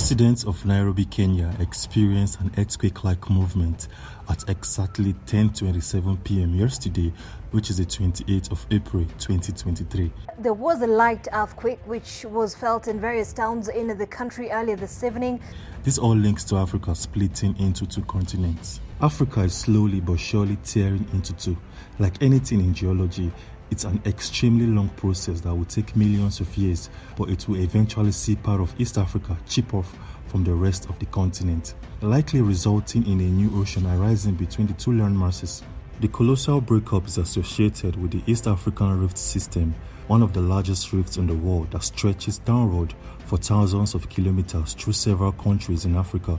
Residents of Nairobi, Kenya experienced an earthquake-like movement at exactly 10:27 p.m. yesterday, which is the 28th of April 2023. There was a light earthquake which was felt in various towns in the country earlier this evening. This all links to Africa splitting into two continents. Africa is slowly but surely tearing into two. Like anything in geology, it's an extremely long process that will take millions of years, but it will eventually see part of East Africa chip off from the rest of the continent, likely resulting in a new ocean arising between the two land masses. The colossal breakup is associated with the East African Rift System, one of the largest rifts in the world that stretches downward for thousands of kilometers through several countries in Africa,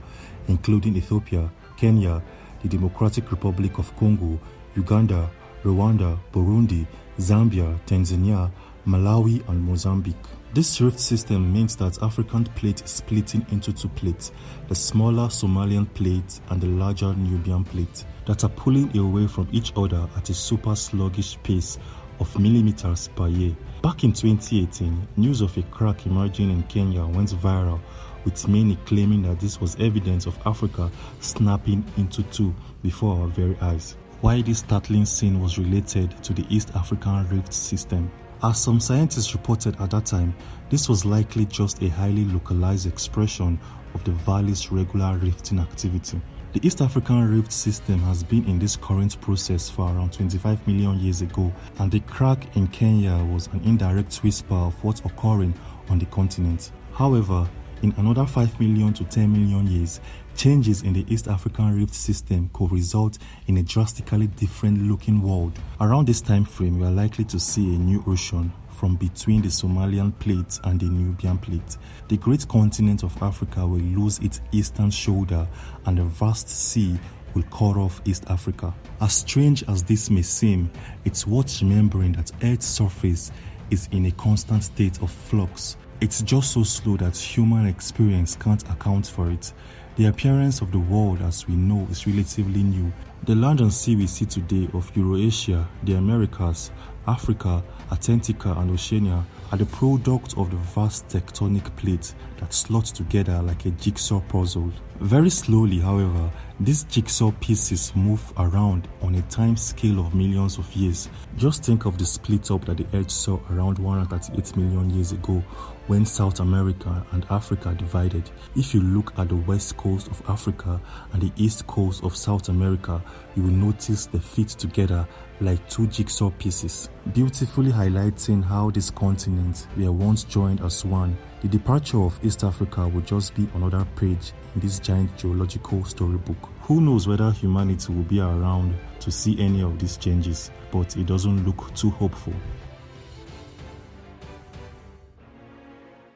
including Ethiopia, Kenya, the Democratic Republic of Congo, Uganda, Rwanda, Burundi, Zambia, Tanzania, Malawi, and Mozambique. This rift system means that African plate is splitting into two plates, the smaller Somalian plate and the larger Nubian plate, that are pulling away from each other at a super sluggish pace of millimeters per year. Back in 2018, news of a crack emerging in Kenya went viral, with many claiming that this was evidence of Africa snapping into two before our very eyes. Why this startling scene was related to the East African Rift System. As some scientists reported at that time, this was likely just a highly localized expression of the valley's regular rifting activity. The East African Rift System has been in this current process for around 25 million years ago, and the crack in Kenya was an indirect whisper of what's occurring on the continent. However, in another 5 million to 10 million years, changes in the East African Rift System could result in a drastically different looking world. Around this time frame, we are likely to see a new ocean from between the Somalian plate and the Nubian plate. The great continent of Africa will lose its eastern shoulder, and the vast sea will cut off East Africa. As strange as this may seem, it's worth remembering that Earth's surface is in a constant state of flux. It's just so slow that human experience can't account for it. The appearance of the world as we know is relatively new. The land and sea we see today of Eurasia, the Americas, Africa, Antarctica, and Oceania are the product of the vast tectonic plates that slot together like a jigsaw puzzle. Very slowly, however, these jigsaw pieces move around on a time scale of millions of years. Just think of the split up that the Earth saw around 138 million years ago when South America and Africa divided. If you look at the west coast of Africa and the east coast of South America, you will notice they fit together like two jigsaw pieces, beautifully highlighting how these continents were once joined as one. The departure of East Africa will just be another page in this giant geological storybook. Who knows whether humanity will be around to see any of these changes, but it doesn't look too hopeful.